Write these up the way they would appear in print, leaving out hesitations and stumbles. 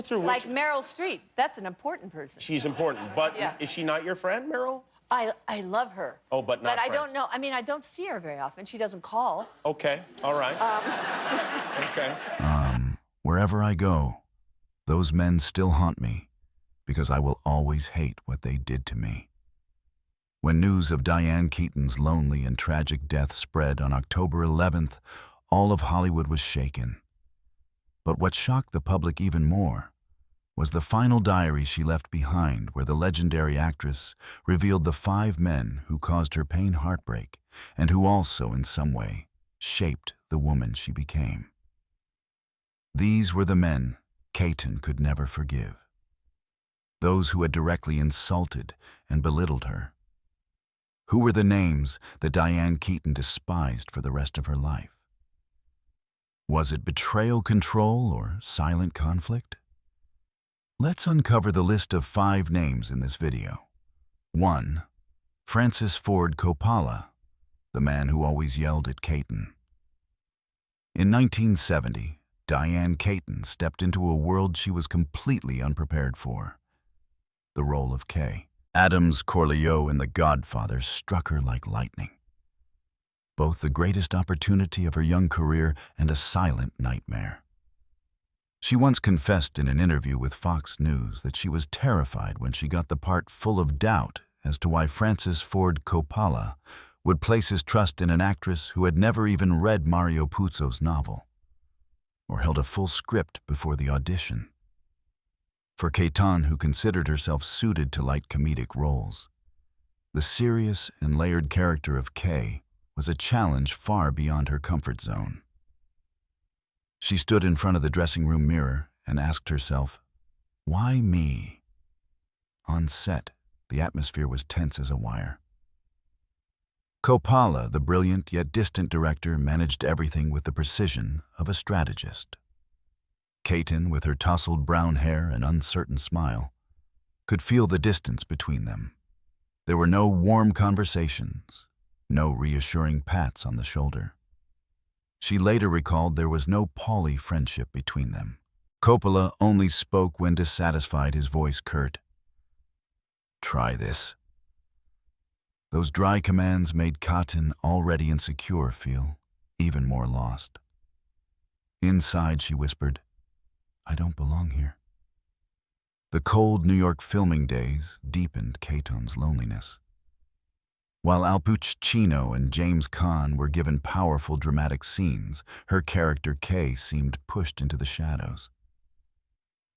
through Like Meryl Streep. That's an important person. She's important, but Yeah. is she not your friend, Meryl? I love her. Oh, but not But I friends. don't know. I mean, I don't see her very often. She doesn't call. Okay, all right. Okay. Wherever I go, those men still haunt me because I will always hate what they did to me. When news of Diane Keaton's lonely and tragic death spread on October 11th, all of Hollywood was shaken. But what shocked the public even more was the final diary she left behind, where the legendary actress revealed the 5 men who caused her pain, heartbreak, and who also, in some way, shaped the woman she became. These were the men Keaton could never forgive. Those who had directly insulted and belittled her. Who were the names that Diane Keaton despised for the rest of her life? Was it betrayal, control, or silent conflict? Let's uncover the list of 5 names in this video. 1. Francis Ford Coppola, the man who always yelled at Keaton. In 1970, Diane Keaton stepped into a world she was completely unprepared for. The role of Kay. Adam's Corleone in The Godfather struck her like lightning. Both the greatest opportunity of her young career and a silent nightmare. She once confessed in an interview with Fox News that she was terrified when she got the part, full of doubt as to why Francis Ford Coppola would place his trust in an actress who had never even read Mario Puzo's novel or held a full script before the audition. For Keaton, who considered herself suited to light comedic roles, the serious and layered character of Kay was a challenge far beyond her comfort zone. She stood in front of the dressing room mirror and asked herself, "Why me?" On set, the atmosphere was tense as a wire. Coppola, the brilliant yet distant director, managed everything with the precision of a strategist. Keaton, with her tousled brown hair and uncertain smile, could feel the distance between them. There were no warm conversations, no reassuring pats on the shoulder. She later recalled there was no Pauly friendship between them. Coppola only spoke when dissatisfied, his voice curt. "Try this." Those dry commands made Keaton, already insecure, feel even more lost. Inside, she whispered, "I don't belong here." The cold New York filming days deepened Keaton's loneliness. While Al Pacino and James Caan were given powerful dramatic scenes, her character Kay seemed pushed into the shadows.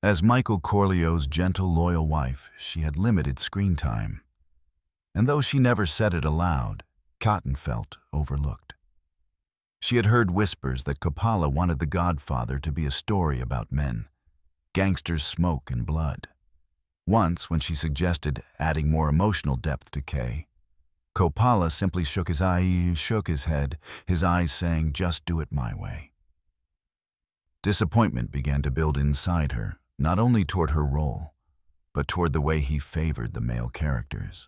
As Michael Corleone's gentle, loyal wife, she had limited screen time. And though she never said it aloud, Keaton felt overlooked. She had heard whispers that Coppola wanted The Godfather to be a story about men, gangsters, smoke, and blood. Once, when she suggested adding more emotional depth to Kay, Coppola simply shook his head, his eyes saying, "Just do it my way." Disappointment began to build inside her, not only toward her role, but toward the way he favored the male characters.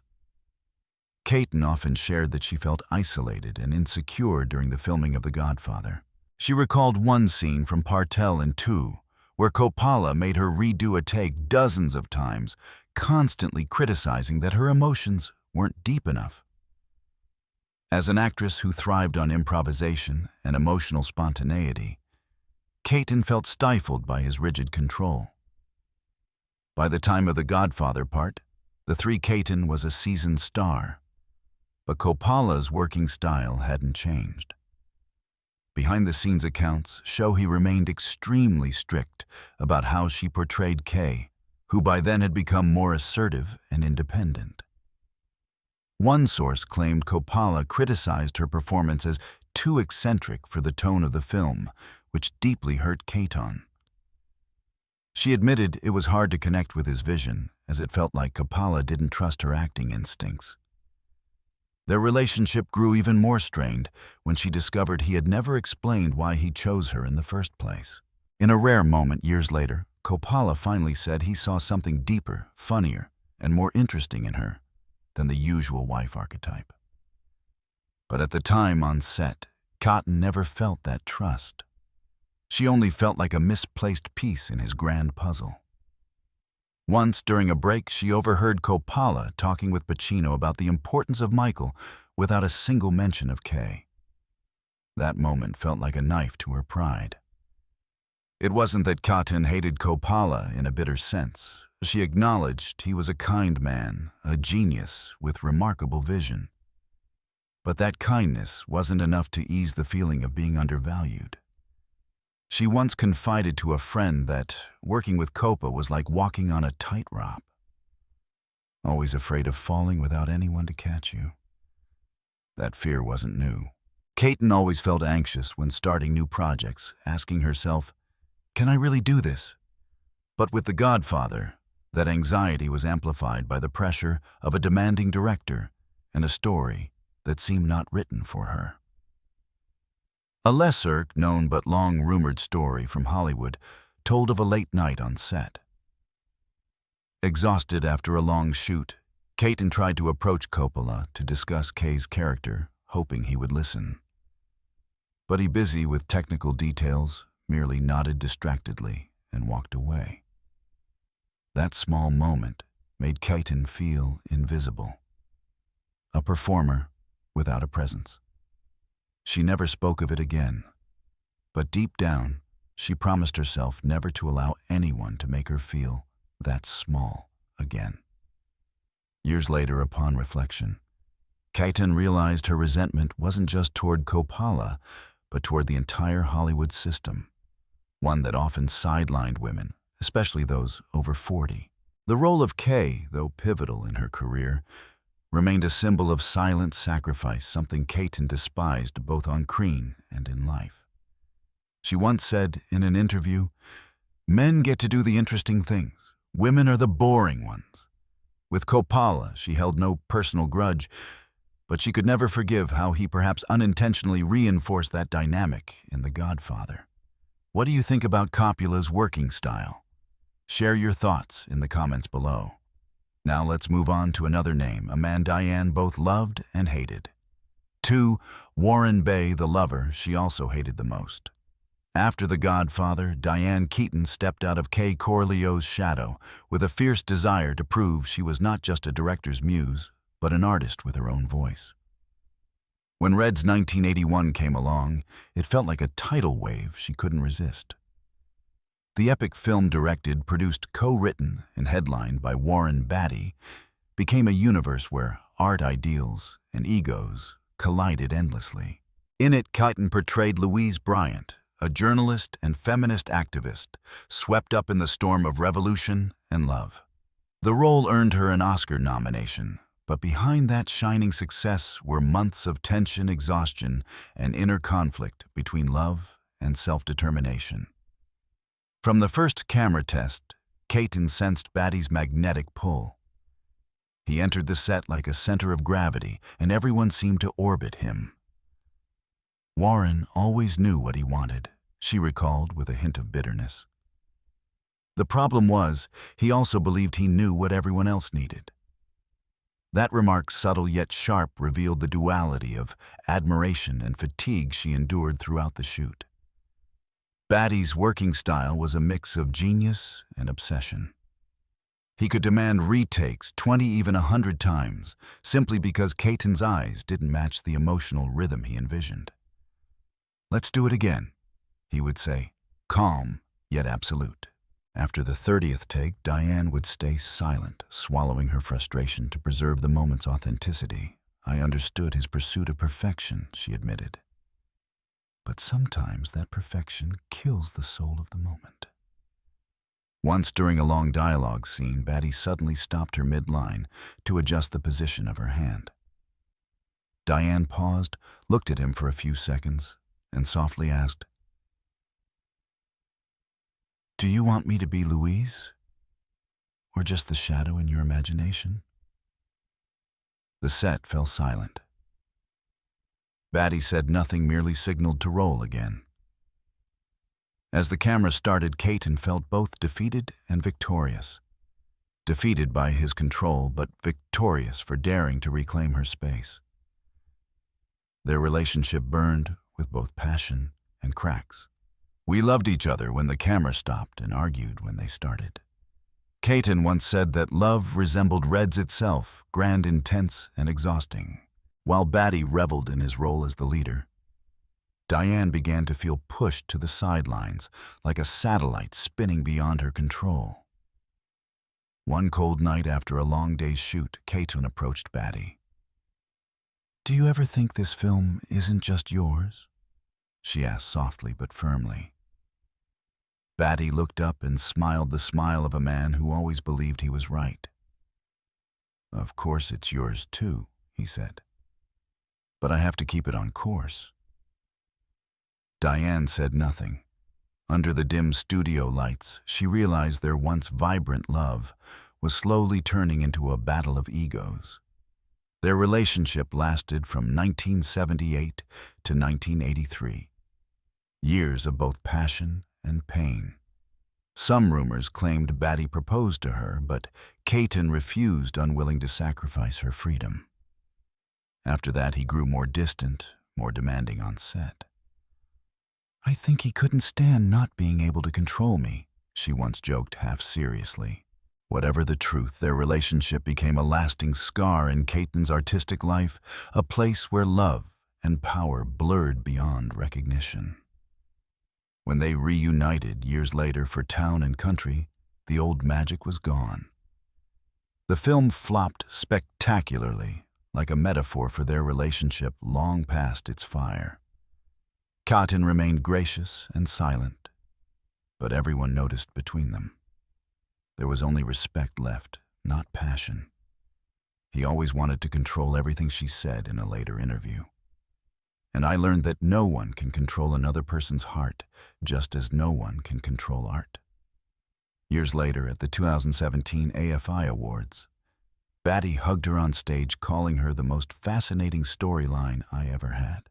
Keaton often shared that she felt isolated and insecure during the filming of The Godfather. She recalled one scene from Partel in 2, where Coppola made her redo a take dozens of times, constantly criticizing that her emotions weren't deep enough. As an actress who thrived on improvisation and emotional spontaneity, Keaton felt stifled by his rigid control. By the time of The Godfather part, the 3 Keaton was a seasoned star, but Coppola's working style hadn't changed. Behind-the-scenes accounts show he remained extremely strict about how she portrayed Kay, who by then had become more assertive and independent. One source claimed Coppola criticized her performance as too eccentric for the tone of the film, which deeply hurt Keaton. She admitted it was hard to connect with his vision, as it felt like Coppola didn't trust her acting instincts. Their relationship grew even more strained when she discovered he had never explained why he chose her in the first place. In a rare moment years later, Coppola finally said he saw something deeper, funnier, and more interesting in her than the usual wife archetype. But at the time on set, Keaton never felt that trust. She only felt like a misplaced piece in his grand puzzle. Once, during a break, she overheard Coppola talking with Pacino about the importance of Michael without a single mention of Kay. That moment felt like a knife to her pride. It wasn't that Keaton hated Coppola in a bitter sense. She acknowledged he was a kind man, a genius with remarkable vision. But that kindness wasn't enough to ease the feeling of being undervalued. She once confided to a friend that working with Coppa was like walking on a tightrope. Always afraid of falling without anyone to catch you. That fear wasn't new. Keaton always felt anxious when starting new projects, asking herself, "Can I really do this?" But with The Godfather, that anxiety was amplified by the pressure of a demanding director and a story that seemed not written for her. A lesser-known but long-rumored story from Hollywood told of a late night on set. Exhausted after a long shoot, Keaton tried to approach Coppola to discuss Kay's character, hoping he would listen. But he, busy with technical details, merely nodded distractedly and walked away. That small moment made Keaton feel invisible. A performer without a presence. She never spoke of it again, but deep down, she promised herself never to allow anyone to make her feel that small again. Years later, upon reflection, Keaton realized her resentment wasn't just toward Coppola, but toward the entire Hollywood system, one that often sidelined women, especially those over 40. The role of Kay, though pivotal in her career, remained a symbol of silent sacrifice, something Keaton despised both on screen and in life. She once said in an interview, "Men get to do the interesting things. Women are the boring ones." With Coppola, she held no personal grudge, but she could never forgive how he perhaps unintentionally reinforced that dynamic in The Godfather. What do you think about Coppola's working style? Share your thoughts in the comments below. Now let's move on to another name, a man Diane both loved and hated. 2. Warren Beatty, the lover she also hated the most. After The Godfather, Diane Keaton stepped out of Kay Corleone's shadow with a fierce desire to prove she was not just a director's muse, but an artist with her own voice. When Red's 1981 came along, it felt like a tidal wave she couldn't resist. The epic film, directed, produced, co-written, and headlined by Warren Beatty, became a universe where art ideals and egos collided endlessly. In it, Keaton portrayed Louise Bryant, a journalist and feminist activist, swept up in the storm of revolution and love. The role earned her an Oscar nomination, but behind that shining success were months of tension, exhaustion, and inner conflict between love and self-determination. From the first camera test, Keaton sensed Beatty's magnetic pull. He entered the set like a center of gravity, and everyone seemed to orbit him. Warren always knew what he wanted, she recalled with a hint of bitterness. The problem was, he also believed he knew what everyone else needed. That remark, subtle yet sharp, revealed the duality of admiration and fatigue she endured throughout the shoot. Beatty's working style was a mix of genius and obsession. He could demand retakes 20, even 100 times, simply because Keaton's eyes didn't match the emotional rhythm he envisioned. "Let's do it again," he would say, calm yet absolute. After the 30th take, Diane would stay silent, swallowing her frustration to preserve the moment's authenticity. "I understood his pursuit of perfection," she admitted. But sometimes that perfection kills the soul of the moment. Once during a long dialogue scene, Beatty suddenly stopped her mid-line to adjust the position of her hand. Diane paused, looked at him for a few seconds, and softly asked, "Do you want me to be Louise, or just the shadow in your imagination?" The set fell silent. Beatty said nothing, merely signaled to roll again. As the camera started, Keaton felt both defeated and victorious. Defeated by his control, but victorious for daring to reclaim her space. Their relationship burned with both passion and cracks. "We loved each other when the camera stopped and argued when they started." Keaton once said that love resembled Reds itself, grand, intense, and exhausting. While Batty reveled in his role as the leader, Diane began to feel pushed to the sidelines, like a satellite spinning beyond her control. One cold night after a long day's shoot, Keaton approached Batty. "Do you ever think this film isn't just yours?" she asked softly but firmly. Batty looked up and smiled the smile of a man who always believed he was right. "Of course it's yours too," he said. "But I have to keep it on course." Diane said nothing. Under the dim studio lights, she realized their once vibrant love was slowly turning into a battle of egos. Their relationship lasted from 1978 to 1983. Years of both passion and pain. Some rumors claimed Batty proposed to her, but Keaton refused, unwilling to sacrifice her freedom. After that, he grew more distant, more demanding on set. "I think he couldn't stand not being able to control me," she once joked half seriously. Whatever the truth, their relationship became a lasting scar in Keaton's artistic life, a place where love and power blurred beyond recognition. When they reunited years later for Town and Country, the old magic was gone. The film flopped spectacularly, like a metaphor for their relationship long past its fire. Keaton remained gracious and silent, but everyone noticed between them. There was only respect left, not passion. He always wanted to control everything she said in a later interview. And I learned that no one can control another person's heart, just as no one can control art. Years later, at the 2017 AFI Awards, Batty hugged her on stage, calling her the most fascinating storyline I ever had.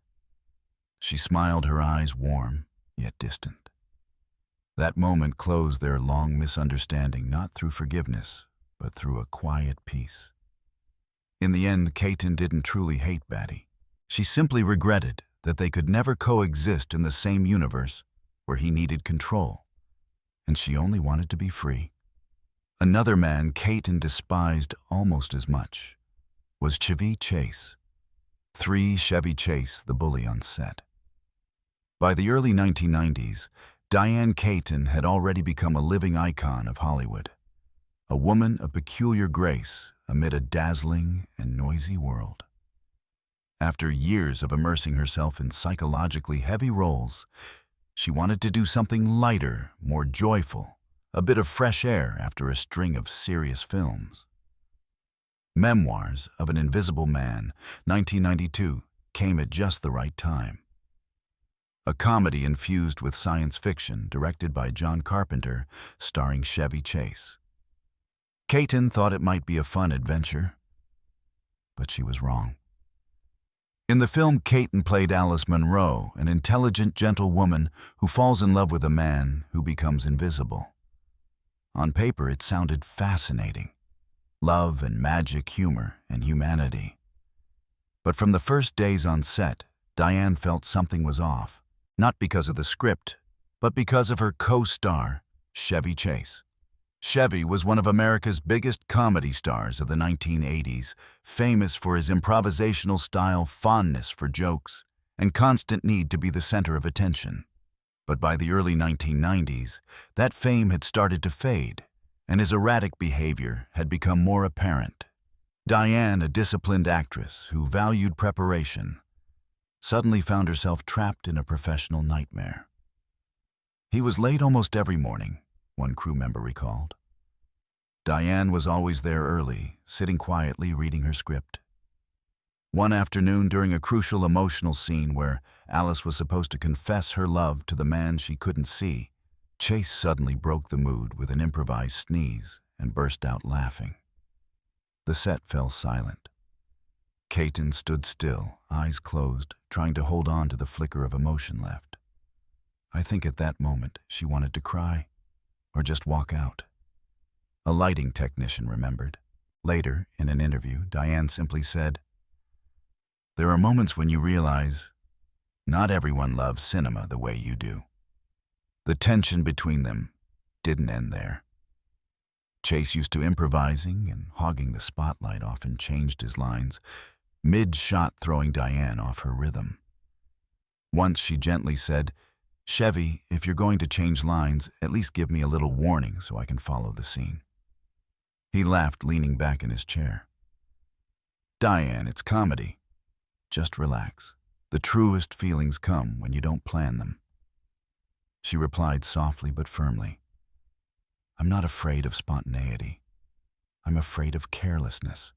She smiled, her eyes warm, yet distant. That moment closed their long misunderstanding, not through forgiveness, but through a quiet peace. In the end, Keaton didn't truly hate Batty. She simply regretted that they could never coexist in the same universe where he needed control, and she only wanted to be free. Another man Keaton despised almost as much was Chevy Chase. Chevy Chase, the bully on set. By the early 1990s, Diane Keaton had already become a living icon of Hollywood, a woman of peculiar grace amid a dazzling and noisy world. After years of immersing herself in psychologically heavy roles, she wanted to do something lighter, more joyful, a bit of fresh air after a string of serious films. Memoirs of an Invisible Man, 1992, came at just the right time. A comedy infused with science fiction, directed by John Carpenter, starring Chevy Chase. Keaton thought it might be a fun adventure, but she was wrong. In the film, Keaton played Alice Munro, an intelligent, gentle woman who falls in love with a man who becomes invisible. On paper, it sounded fascinating. Love and magic, humor and humanity. But from the first days on set, Diane felt something was off. Not because of the script, but because of her co-star, Chevy Chase. Chevy was one of America's biggest comedy stars of the 1980s, famous for his improvisational style, fondness for jokes, and constant need to be the center of attention. But by the early 1990s, that fame had started to fade, and his erratic behavior had become more apparent. Diane, a disciplined actress who valued preparation, suddenly found herself trapped in a professional nightmare. He was late almost every morning, one crew member recalled. Diane was always there early, sitting quietly reading her script. One afternoon, during a crucial emotional scene where Alice was supposed to confess her love to the man she couldn't see, Chase suddenly broke the mood with an improvised sneeze and burst out laughing. The set fell silent. Keaton stood still, eyes closed, trying to hold on to the flicker of emotion left. I think at that moment she wanted to cry, or just walk out. A lighting technician remembered. Later, in an interview, Diane simply said, "There are moments when you realize not everyone loves cinema the way you do." The tension between them didn't end there. Chase, used to improvising and hogging the spotlight, often changed his lines, mid-shot throwing Diane off her rhythm. Once she gently said, "Chevy, if you're going to change lines, at least give me a little warning so I can follow the scene." He laughed, leaning back in his chair. "Diane, it's comedy. Just relax. The truest feelings come when you don't plan them." She replied softly but firmly, "I'm not afraid of spontaneity. I'm afraid of carelessness."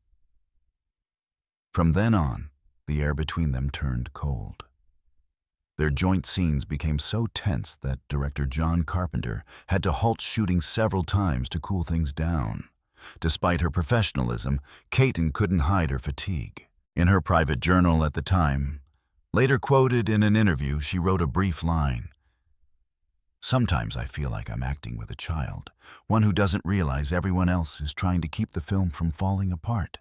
From then on, the air between them turned cold. Their joint scenes became so tense that director John Carpenter had to halt shooting several times to cool things down. Despite her professionalism, Keaton couldn't hide her fatigue. In her private journal at the time, later quoted in an interview, she wrote a brief line, "Sometimes I feel like I'm acting with a child, one who doesn't realize everyone else is trying to keep the film from falling apart."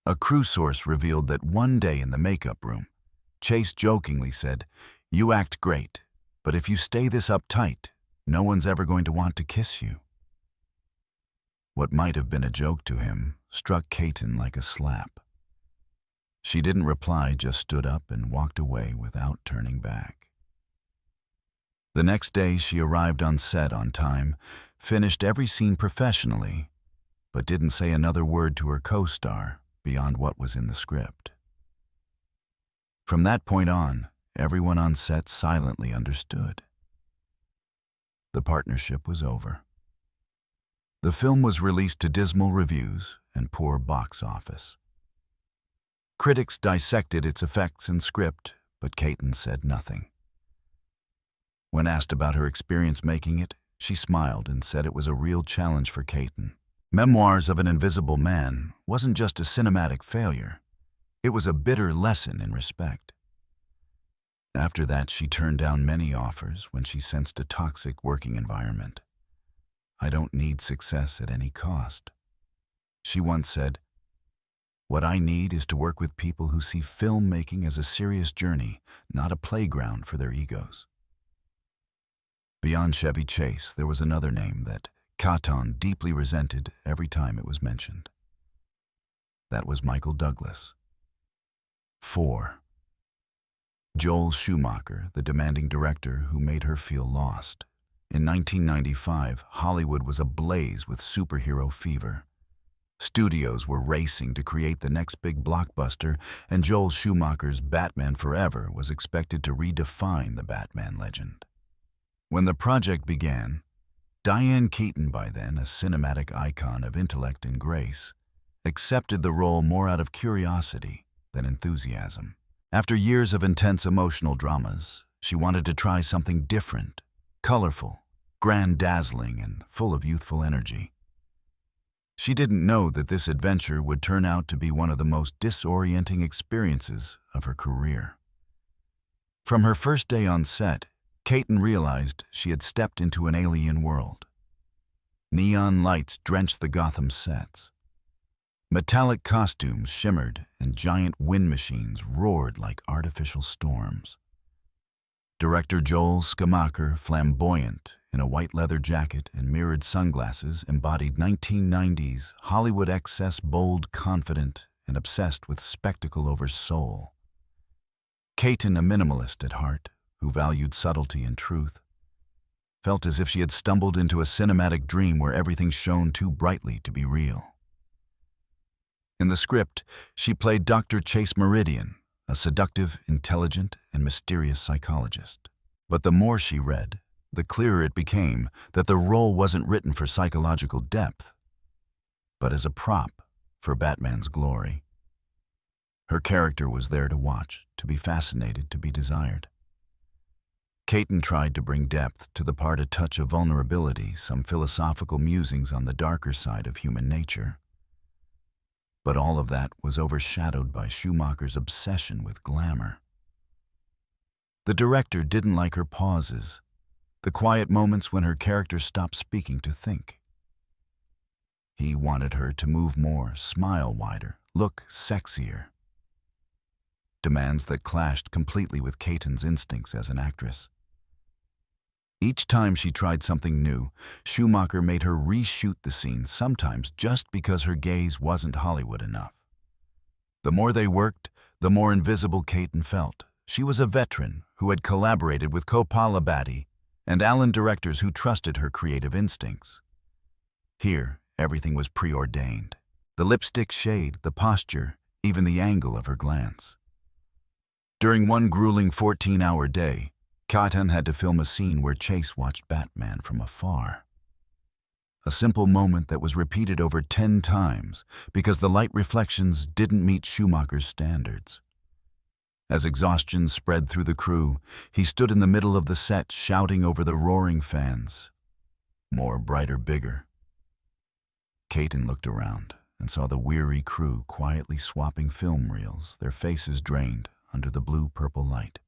A crew source revealed that one day in the makeup room, Chase jokingly said, "You act great, but if you stay this uptight, no one's ever going to want to kiss you." What might have been a joke to him struck Keaton like a slap. She didn't reply, just stood up and walked away without turning back. The next day, she arrived on set on time, finished every scene professionally, but didn't say another word to her co-star beyond what was in the script. From that point on, everyone on set silently understood. The partnership was over. The film was released to dismal reviews and poor box office. Critics dissected its effects and script, but Keaton said nothing. When asked about her experience making it, she smiled and said it was a real challenge for Keaton. Memoirs of an Invisible Man wasn't just a cinematic failure. It was a bitter lesson in respect. After that, she turned down many offers when she sensed a toxic working environment. "I don't need success at any cost." She once said, "What I need is to work with people who see filmmaking as a serious journey, not a playground for their egos." Beyond Chevy Chase, there was another name that Keaton deeply resented every time it was mentioned. That was Michael Douglas. 4. Joel Schumacher, the demanding director who made her feel lost. In 1995, Hollywood was ablaze with superhero fever. Studios were racing to create the next big blockbuster, and Joel Schumacher's Batman Forever was expected to redefine the Batman legend. When the project began, Diane Keaton, by then a cinematic icon of intellect and grace, accepted the role more out of curiosity than enthusiasm. After years of intense emotional dramas, she wanted to try something different, colorful, grand-dazzling, and full of youthful energy. She didn't know that this adventure would turn out to be one of the most disorienting experiences of her career. From her first day on set, Keaton realized she had stepped into an alien world. Neon lights drenched the Gotham sets. Metallic costumes shimmered and giant wind machines roared like artificial storms. Director Joel Schumacher, flamboyant in a white leather jacket and mirrored sunglasses, embodied 1990s Hollywood excess, bold, confident, and obsessed with spectacle over soul. Keaton, a minimalist at heart, who valued subtlety and truth, felt as if she had stumbled into a cinematic dream where everything shone too brightly to be real. In the script, she played Dr. Chase Meridian, a seductive, intelligent, and mysterious psychologist. But the more she read, the clearer it became that the role wasn't written for psychological depth, but as a prop for Batman's glory. Her character was there to watch, to be fascinated, to be desired. Keaton tried to bring depth to the part, a touch of vulnerability, some philosophical musings on the darker side of human nature. But all of that was overshadowed by Schumacher's obsession with glamour. The director didn't like her pauses, the quiet moments when her character stopped speaking to think. He wanted her to move more, smile wider, look sexier. Demands that clashed completely with Keaton's instincts as an actress. Each time she tried something new, Schumacher made her reshoot the scene, sometimes just because her gaze wasn't Hollywood enough. The more they worked, the more invisible Keaton felt. She was a veteran who had collaborated with Coppola and Allen directors who trusted her creative instincts. Here, everything was preordained. The lipstick shade, the posture, even the angle of her glance. During one grueling 14-hour day, Keaton had to film a scene where Chase watched Batman from afar. A simple moment that was repeated over 10 times because the light reflections didn't meet Schumacher's standards. As exhaustion spread through the crew, he stood in the middle of the set shouting over the roaring fans. More, brighter, bigger. Keaton looked around and saw the weary crew quietly swapping film reels, their faces drained under the blue-purple light.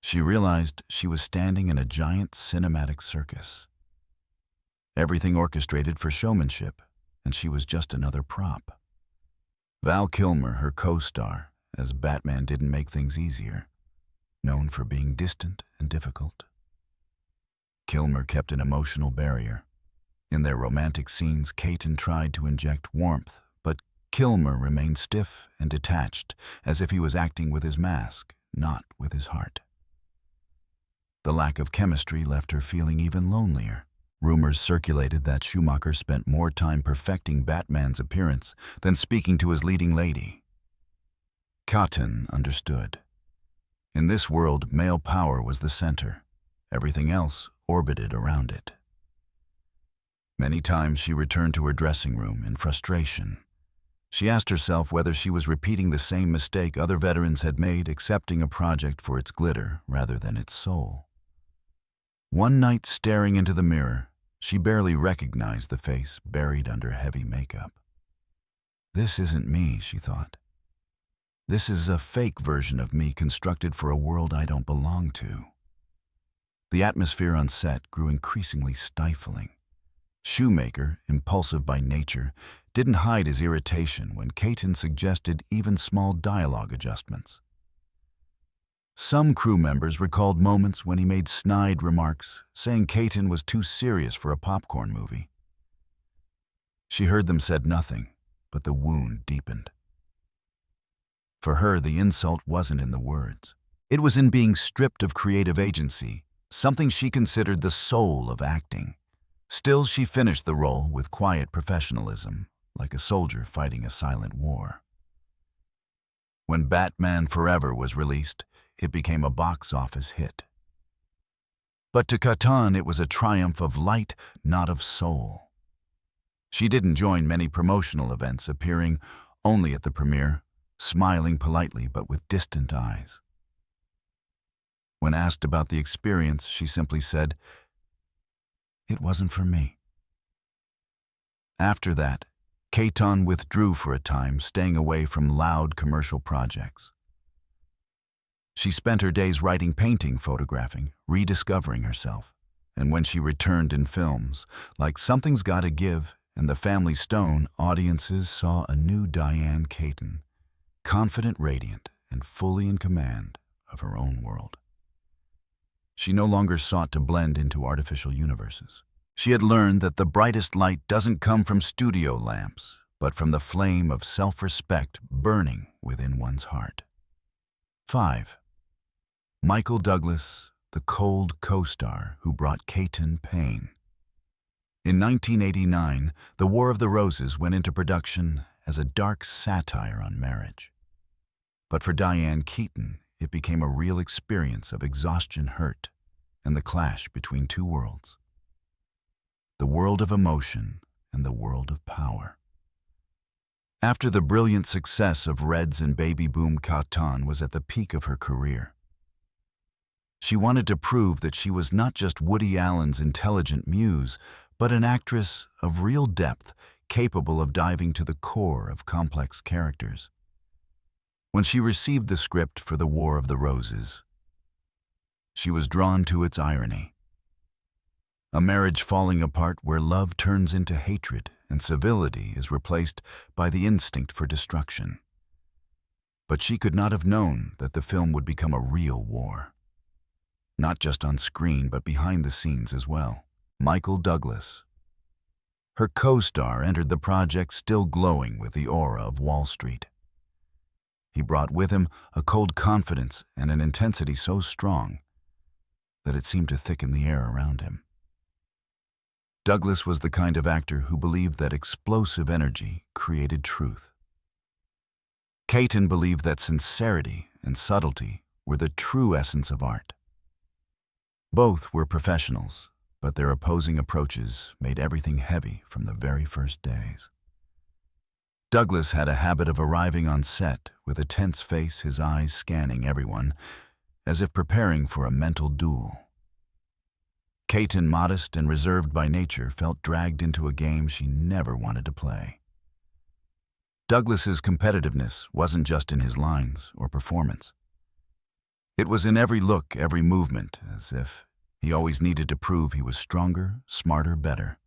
She realized she was standing in a giant cinematic circus. Everything orchestrated for showmanship, and she was just another prop. Val Kilmer, her co-star, as Batman didn't make things easier, known for being distant and difficult. Kilmer kept an emotional barrier. In their romantic scenes, Keaton tried to inject warmth, but Kilmer remained stiff and detached, as if he was acting with his mask, not with his heart. The lack of chemistry left her feeling even lonelier. Rumors circulated that Schumacher spent more time perfecting Batman's appearance than speaking to his leading lady. Keaton understood. In this world, male power was the center. Everything else orbited around it. Many times she returned to her dressing room in frustration. She asked herself whether she was repeating the same mistake other veterans had made, accepting a project for its glitter rather than its soul. One night, staring into the mirror, she barely recognized the face buried under heavy makeup. This isn't me, she thought. This is a fake version of me constructed for a world I don't belong to. The atmosphere on set grew increasingly stifling. Schumacher, impulsive by nature, didn't hide his irritation when Keaton suggested even small dialogue adjustments. Some crew members recalled moments when he made snide remarks, saying Keaton was too serious for a popcorn movie. She heard them said nothing, but the wound deepened. For her, the insult wasn't in the words. It was in being stripped of creative agency, something she considered the soul of acting. Still, she finished the role with quiet professionalism, like a soldier fighting a silent war. When Batman Forever was released, it became a box office hit. But to Keaton, it was a triumph of light, not of soul. She didn't join many promotional events, appearing only at the premiere, smiling politely but with distant eyes. When asked about the experience, she simply said, "It wasn't for me." After that, Keaton withdrew for a time, staying away from loud commercial projects. She spent her days writing, painting, photographing, rediscovering herself. And when she returned in films, like Something's Gotta Give and The Family Stone, audiences saw a new Diane Keaton, confident, radiant, and fully in command of her own world. She no longer sought to blend into artificial universes. She had learned that the brightest light doesn't come from studio lamps, but from the flame of self-respect burning within one's heart. 5. Michael Douglas, the cold co-star who brought Keaton pain. In 1989, The War of the Roses went into production as a dark satire on marriage. But for Diane Keaton, it became a real experience of exhaustion, hurt, and the clash between two worlds. The world of emotion and the world of power. After the brilliant success of Reds and Baby Boom, Keaton was at the peak of her career. She wanted to prove that she was not just Woody Allen's intelligent muse, but an actress of real depth, capable of diving to the core of complex characters. When she received the script for The War of the Roses, she was drawn to its irony. A marriage falling apart where love turns into hatred and civility is replaced by the instinct for destruction. But she could not have known that the film would become a real war. not just on screen but behind the scenes as well. Michael Douglas. Her co-star entered the project still glowing with the aura of Wall Street. He brought with him a cold confidence and an intensity so strong that it seemed to thicken the air around him. Douglas was the kind of actor who believed that explosive energy created truth. Keaton believed that sincerity and subtlety were the true essence of art. Both were professionals, but their opposing approaches made everything heavy from the very first days. Douglas had a habit of arriving on set with a tense face, his eyes scanning everyone, as if preparing for a mental duel. Keaton, modest and reserved by nature, felt dragged into a game she never wanted to play. Douglas's competitiveness wasn't just in his lines or performance. It was in every look, every movement, as if he always needed to prove he was stronger, smarter, better.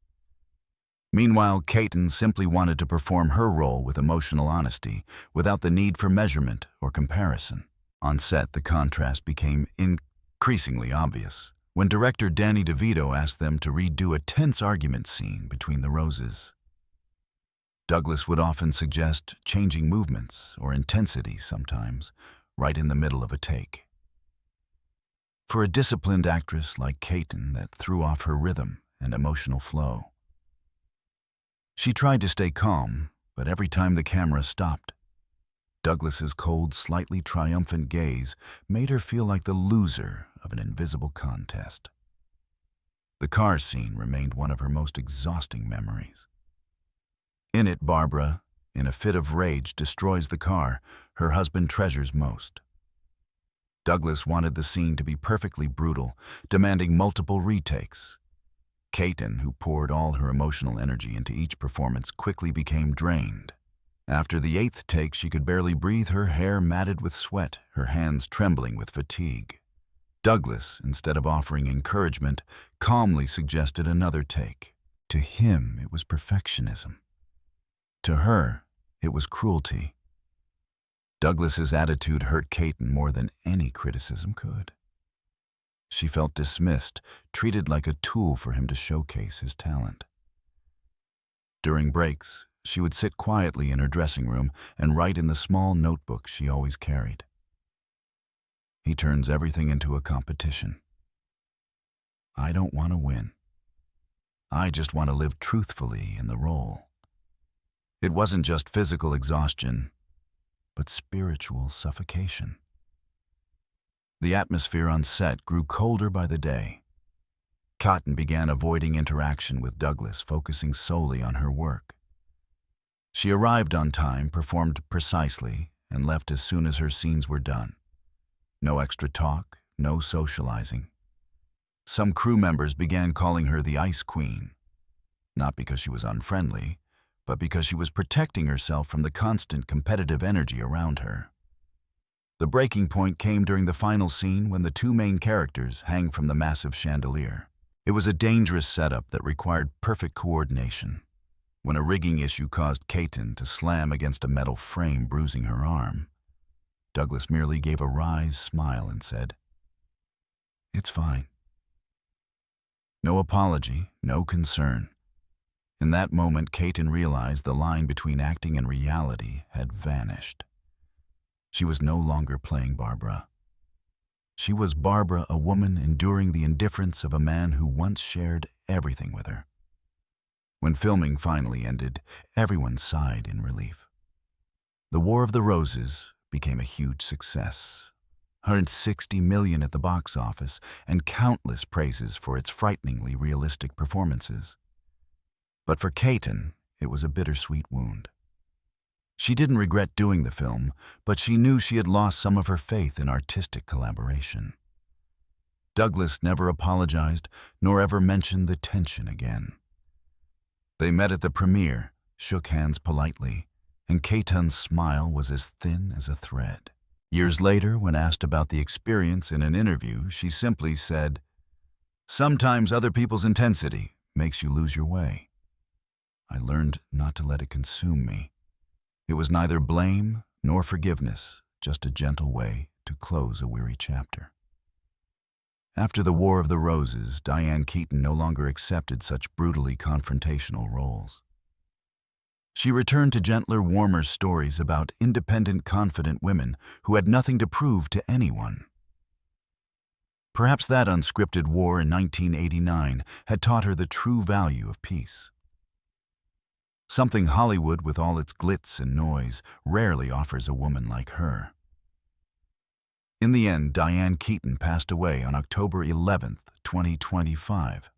Meanwhile, Keaton simply wanted to perform her role with emotional honesty, without the need for measurement or comparison. On set, the contrast became increasingly obvious when director Danny DeVito asked them to redo a tense argument scene between the roses. Douglas would often suggest changing movements or intensity sometimes, right in the middle of a take. For a disciplined actress like Keaton, that threw off her rhythm and emotional flow. She tried to stay calm, but every time the camera stopped, Douglas's cold, slightly triumphant gaze made her feel like the loser of an invisible contest. The car scene remained one of her most exhausting memories. In it, Barbara, in a fit of rage, destroys the car her husband treasures most. Douglas wanted the scene to be perfectly brutal, demanding multiple retakes. Keaton, who poured all her emotional energy into each performance, quickly became drained. After the 8th take, she could barely breathe, her hair matted with sweat, her hands trembling with fatigue. Douglas, instead of offering encouragement, calmly suggested another take. To him, it was perfectionism. To her, it was cruelty. Douglas's attitude hurt Keaton more than any criticism could. She felt dismissed, treated like a tool for him to showcase his talent. During breaks, she would sit quietly in her dressing room and write in the small notebook she always carried. He turns everything into a competition. I don't want to win. I just want to live truthfully in the role. It wasn't just physical exhaustion, but spiritual suffocation. The atmosphere on set grew colder by the day. Keaton began avoiding interaction with Douglas, focusing solely on her work. She arrived on time, performed precisely, and left as soon as her scenes were done. No extra talk, no socializing. Some crew members began calling her the Ice Queen, not because she was unfriendly, but because she was protecting herself from the constant competitive energy around her. The breaking point came during the final scene when the two main characters hang from the massive chandelier. It was a dangerous setup that required perfect coordination. When a rigging issue caused Keaton to slam against a metal frame, bruising her arm, Douglas merely gave a wry smile and said, "It's fine." No apology, no concern. In that moment, Keaton realized the line between acting and reality had vanished. She was no longer playing Barbara. She was Barbara, a woman enduring the indifference of a man who once shared everything with her. When filming finally ended, everyone sighed in relief. The War of the Roses became a huge success. $160 million at the box office and countless praises for its frighteningly realistic performances. But for Keaton, it was a bittersweet wound. She didn't regret doing the film, but she knew she had lost some of her faith in artistic collaboration. Douglas never apologized, nor ever mentioned the tension again. They met at the premiere, shook hands politely, and Keaton's smile was as thin as a thread. Years later, when asked about the experience in an interview, she simply said, "Sometimes other people's intensity makes you lose your way. I learned not to let it consume me." It was neither blame nor forgiveness, just a gentle way to close a weary chapter. After the War of the Roses, Diane Keaton no longer accepted such brutally confrontational roles. She returned to gentler, warmer stories about independent, confident women who had nothing to prove to anyone. Perhaps that unscripted war in 1989 had taught her the true value of peace. Something Hollywood, with all its glitz and noise, rarely offers a woman like her. In the end, Diane Keaton passed away on October 11, 2025,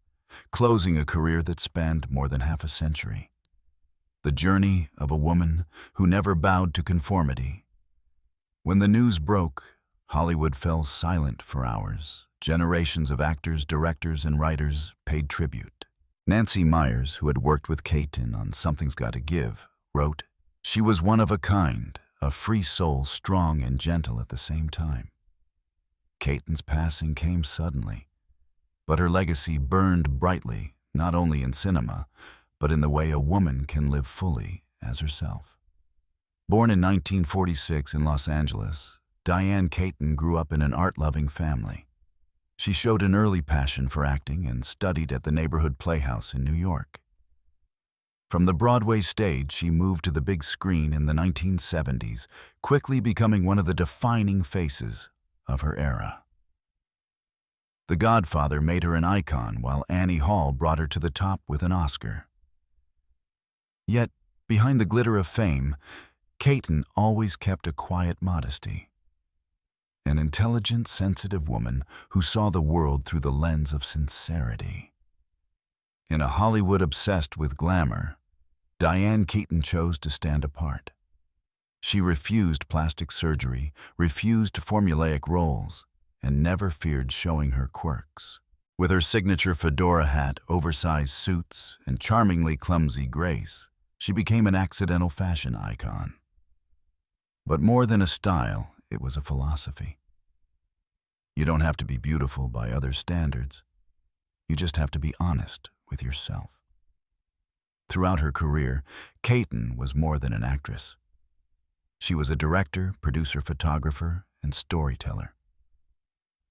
closing a career that spanned more than half a century. The journey of a woman who never bowed to conformity. When the news broke, Hollywood fell silent for hours. Generations of actors, directors, and writers paid tribute. Nancy Meyers, who had worked with Keaton on Something's Gotta Give, wrote, "She was one of a kind, a free soul, strong and gentle at the same time." Keaton's passing came suddenly, but her legacy burned brightly, not only in cinema, but in the way a woman can live fully as herself. Born in 1946 in Los Angeles, Diane Keaton grew up in an art-loving family. She showed an early passion for acting and studied at the neighborhood playhouse in New York. From the Broadway stage, she moved to the big screen in the 1970s, quickly becoming one of the defining faces of her era. The Godfather made her an icon, while Annie Hall brought her to the top with an Oscar. Yet, behind the glitter of fame, Keaton always kept a quiet modesty. An intelligent, sensitive woman who saw the world through the lens of sincerity. In a Hollywood obsessed with glamour, Diane Keaton chose to stand apart. She refused plastic surgery, refused formulaic roles, and never feared showing her quirks. With her signature fedora hat, oversized suits, and charmingly clumsy grace, she became an accidental fashion icon. But more than a style, it was a philosophy. You don't have to be beautiful by other standards. You just have to be honest with yourself. Throughout her career, Keaton was more than an actress. She was a director, producer, photographer, and storyteller.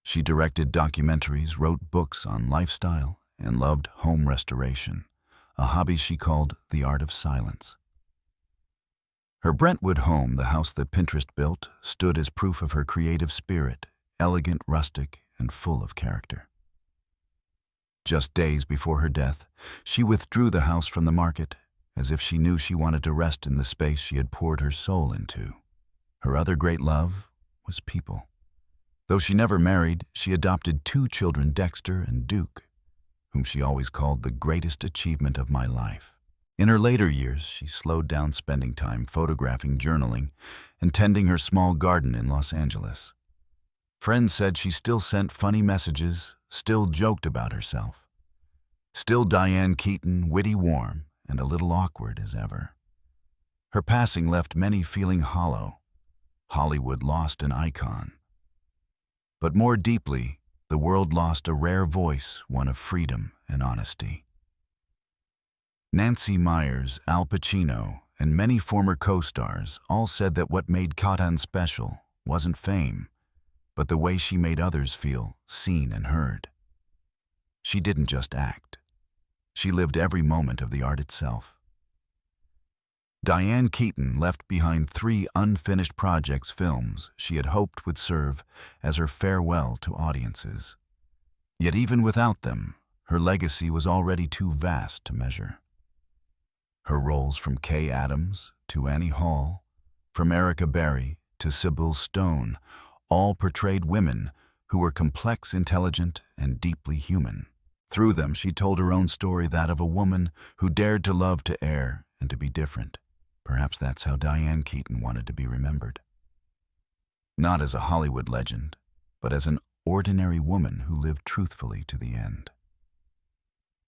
She directed documentaries, wrote books on lifestyle, and loved home restoration, a hobby she called the art of silence. Her Brentwood home, the house that Pinterest built, stood as proof of her creative spirit, elegant, rustic, and full of character. Just days before her death, she withdrew the house from the market, as if she knew she wanted to rest in the space she had poured her soul into. Her other great love was people. Though she never married, she adopted 2 children, Dexter and Duke, whom she always called the greatest achievement of my life. In her later years, she slowed down, spending time photographing, journaling, and tending her small garden in Los Angeles. Friends said she still sent funny messages, still joked about herself. Still Diane Keaton, witty, warm, and a little awkward as ever. Her passing left many feeling hollow. Hollywood lost an icon. But more deeply, the world lost a rare voice, one of freedom and honesty. Nancy Meyers, Al Pacino, and many former co-stars all said that what made Keaton special wasn't fame, but the way she made others feel seen and heard. She didn't just act. She lived every moment of the art itself. Diane Keaton left behind 3 unfinished projects, films she had hoped would serve as her farewell to audiences. Yet even without them, her legacy was already too vast to measure. Her roles, from Kay Adams to Annie Hall, from Erica Berry to Sybil Stone, all portrayed women who were complex, intelligent, and deeply human. Through them, she told her own story, that of a woman who dared to love, to err, and to be different. Perhaps that's how Diane Keaton wanted to be remembered. Not as a Hollywood legend, but as an ordinary woman who lived truthfully to the end.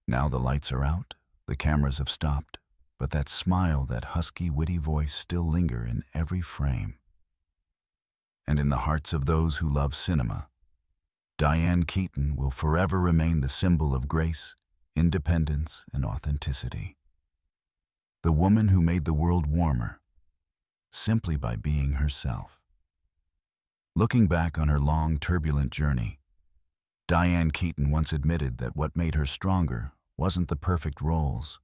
Now the lights are out, the cameras have stopped, but that smile, that husky, witty voice still linger in every frame. And in the hearts of those who love cinema, Diane Keaton will forever remain the symbol of grace, independence, and authenticity. The woman who made the world warmer, simply by being herself. Looking back on her long, turbulent journey, Diane Keaton once admitted that what made her stronger wasn't the perfect roles.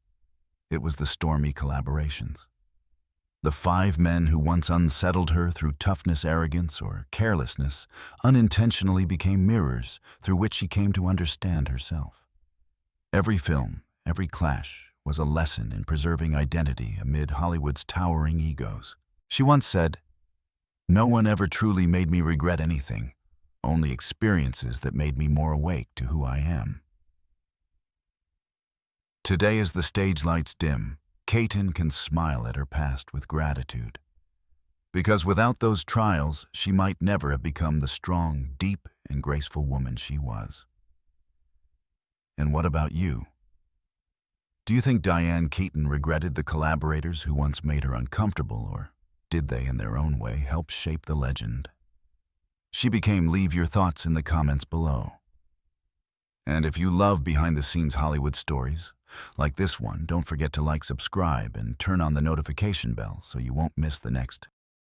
It was the stormy collaborations. The 5 men who once unsettled her through toughness, arrogance, or carelessness unintentionally became mirrors through which she came to understand herself. Every film, every clash, was a lesson in preserving identity amid Hollywood's towering egos. She once said, "No one ever truly made me regret anything, only experiences that made me more awake to who I am." Today, as the stage lights dim, Keaton can smile at her past with gratitude. Because without those trials, she might never have become the strong, deep, and graceful woman she was. And what about you? Do you think Diane Keaton regretted the collaborators who once made her uncomfortable, or did they, in their own way, help shape the legend she became? Leave your thoughts in the comments below. And if you love behind-the-scenes Hollywood stories, like this one, don't forget to like, subscribe, and turn on the notification bell so you won't miss the next